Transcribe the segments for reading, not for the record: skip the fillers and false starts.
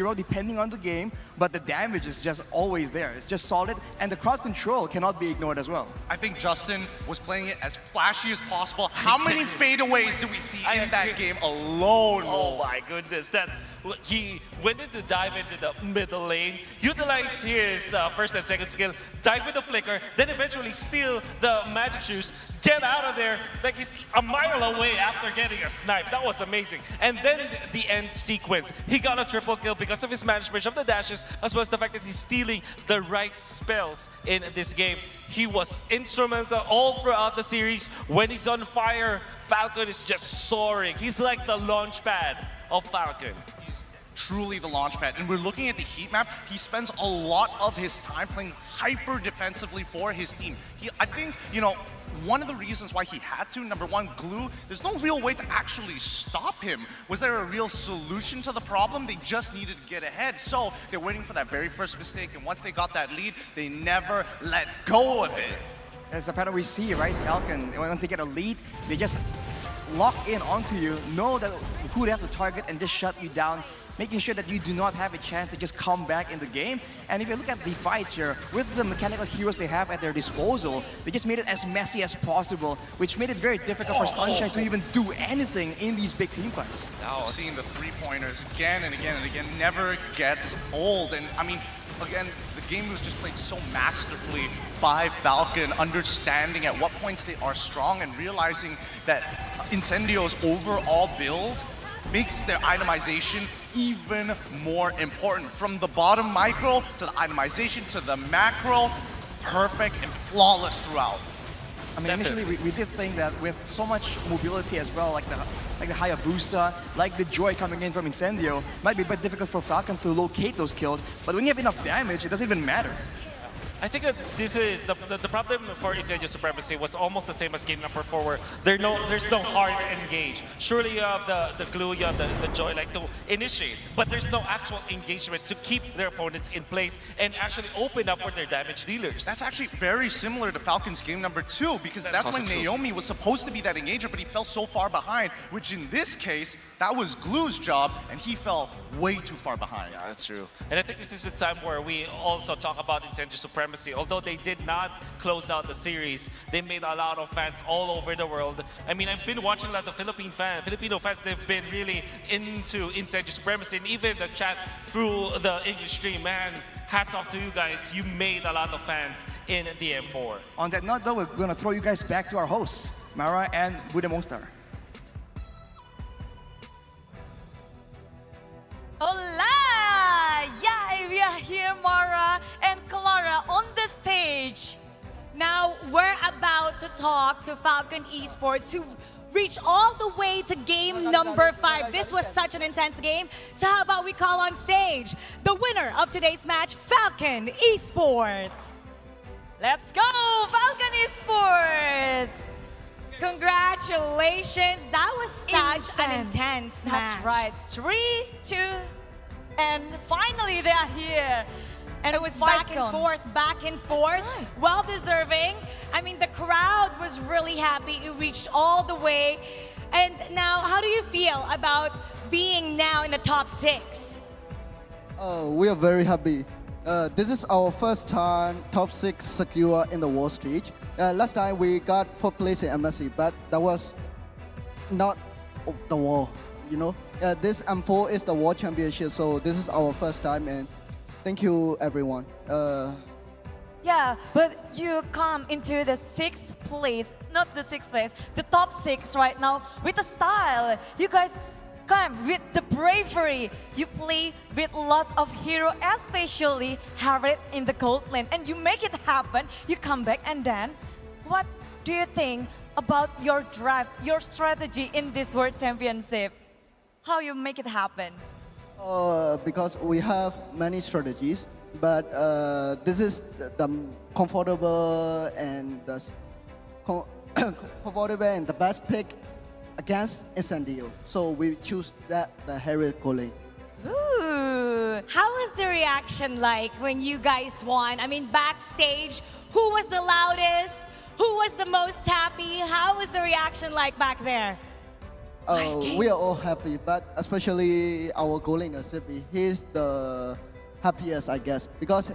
hero depending on the game, but the damage is just always there. It's just solid, and the crowd control cannot be ignored as well. I think Justin was playing it as flashy as possible. How many fadeaways do we see in that game alone? Oh my goodness, he went to dive into the middle lane, utilize his first and second skill, dive with the flicker, then eventually steal the magic shoes, get out of there like he's a mile away after getting a snipe. That was amazing. And then the end sequence, he got a triple kill because of his management of the dashes, as well as the fact that he's stealing the right spells in this game. He was instrumental all throughout the series. When he's on fire, Falcon is just soaring. He's like the launch pad of Falcon. He's truly the launch pad. And we're looking at the heat map. He spends a lot of his time playing hyper defensively for his team. I think, one of the reasons why he had to, number one, glue, there's no real way to actually stop him. Was there a real solution to the problem? They just needed to get ahead. So they're waiting for that very first mistake. And once they got that lead, they never let go of it. That's the pattern we see, right? Falcon, once they get a lead, they just lock in onto you, know that who they have to target, and just shut you down, making sure that you do not have a chance to just come back in the game. And if you look at the fights here, with the mechanical heroes they have at their disposal, they just made it as messy as possible, which made it very difficult for Sunshine to even do anything in these big team fights. Seeing the three-pointers again and again and again never gets old. And I mean, again, the game was just played so masterfully by Falcon, understanding at what points they are strong and realizing that Incendio's overall build makes their itemization even more important. From the bottom micro to the itemization to the macro, perfect and flawless throughout. I mean, initially we did think that with so much mobility as well, like the Hayabusa, like the Joy coming in from Incendio, might be a bit difficult for Falcon to locate those kills. But when you have enough damage, it doesn't even matter. I think that this is the problem for Incendio Supremacy was almost the same as game number 4, where there's no hard engage. Surely you have the glue, you have the joy like to initiate, but there's no actual engagement to keep their opponents in place and actually open up for their damage dealers. That's actually very similar to Falcon's game number 2, because that's when Naomi was supposed to be that engager, but he fell so far behind, which in this case, that was Glue's job, and he fell way too far behind. Yeah, that's true. And I think this is a time where we also talk about Incendio Supremacy. Although they did not close out the series, they made a lot of fans all over the world. I mean, I've been watching a lot of Filipino fans, they've been really into Incendio Supremacy, and even the chat through the English stream, man, hats off to you guys. You made a lot of fans in the M4. On that note, though, we're going to throw you guys back to our hosts, Mara and Buddha Monstar. Hola! Yeah, we are here, Mara and Clara, on the stage. Now, we're about to talk to Falcon Esports, who reached all the way to game number 5. This was such an intense game. So how about we call on stage the winner of today's match, Falcon Esports. Let's go, Falcon Esports! Congratulations. That was such an intense match. That's right. 3, 2, and finally they are here. And it was back and forth. Right. Well deserving. I mean, the crowd was really happy. It reached all the way. And now, how do you feel about being now in the top 6? We are very happy. This is our first time top 6 secure in the world stage. Last time we got 4th place in MSC, but that was not the war, This M4 is the world championship, so this is our first time, and thank you everyone. Yeah, but you come into the 6th place, not the 6th place, the top 6 right now with the style. You guys come with the bravery. You play with lots of hero, especially Harriet in the gold lane, and you make it happen. You come back, and then what do you think about your drive, your strategy in this World Championship? How you make it happen? Because we have many strategies, but this is the comfortable and the best pick against Incendio. So we choose the Harriet gold lane. Ooh, how was the reaction like when you guys won? I mean, backstage, who was the loudest? Who was the most happy? How was the reaction like back there? We are all happy, but especially our goal leader, Sippy. He's the happiest, I guess, because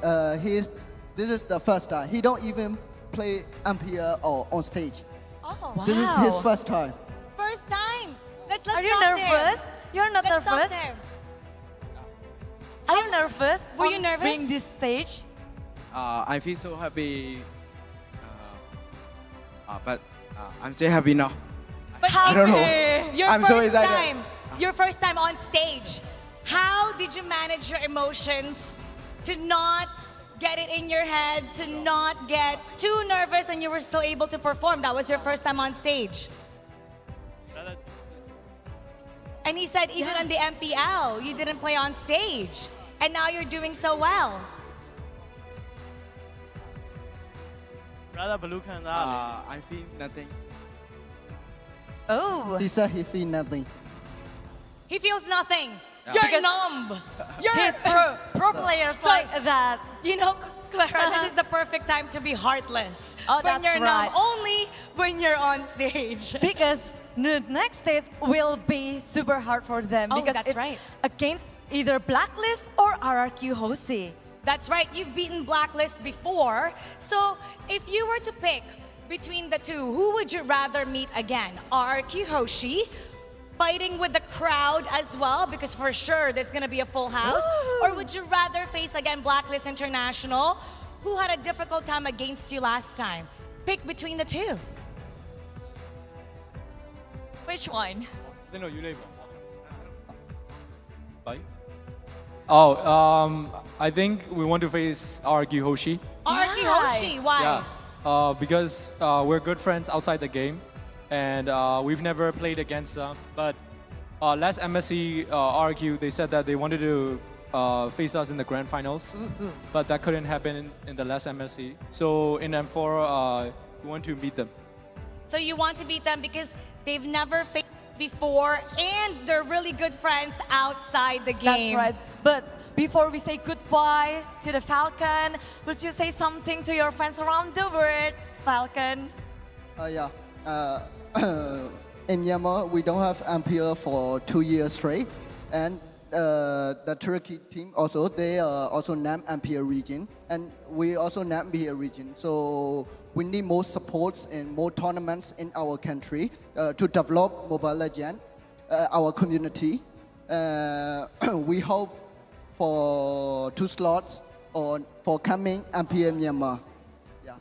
this is the first time. He don't even play Ampere or on stage. Oh, Wow. This is his first time. first time. Let's Are you talk to nervous? him. You're not Let's talk nervous? to him. Are you nervous? Were you on nervous? being this stage? I feel so happy, but I'm still happy now. But How I don't know. Your I'm first so excited. time. Your first time on stage. How did you manage your emotions to not get it in your head, to not get too nervous, and you were still able to perform? That was your first time on stage. And he said even on the MPL, you didn't play on stage. And now you're doing so well. I feel nothing. Oh. He said he feel nothing. He feels nothing. Yeah. You're Because numb. You're He's pro players So- like that. You know, Clara, this is the perfect time to be heartless. Oh, when that's you're right. numb, only when you're on stage. Because the next stage will be super hard for them. Oh, because that's it's right. against either Blacklist or RRQ Hosi. That's right, you've beaten Blacklist before. So if you were to pick between the two, who would you rather meet again? RRQ Hoshi, fighting with the crowd as well, because for sure there's gonna be a full house. Ooh. Or would you rather face again Blacklist International, who had a difficult time against you last time? Pick between the two. Which one? I think we want to face RQ Hoshi. RRQ Hoshi, why? Yeah, because we're good friends outside the game, and we've never played against them. But last MSC RQ, they said that they wanted to face us in the grand finals, but that couldn't happen in the last MSC. So in M4, we want to meet them. So you want to beat them because they've never faced before and they're really good friends outside the That's game. right. But before we say goodbye to the Falcon, would you say something to your friends around the world, Falcon? Yeah. In Myanmar, we don't have Ampere for 2 years straight, and the Turkey team also they also named Ampere region, and we also named Ampere region. So we need more supports and more tournaments in our country to develop Mobile Legends, our community. We hope for 2 slots for coming Ampere Myanmar. Yeah.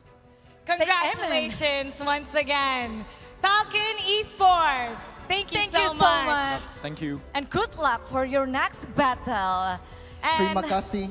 Congratulations once again. Falcon Esports. Thank you, Thank so, you so much. much. Thank you. And good luck for your next battle. Terima And kasih.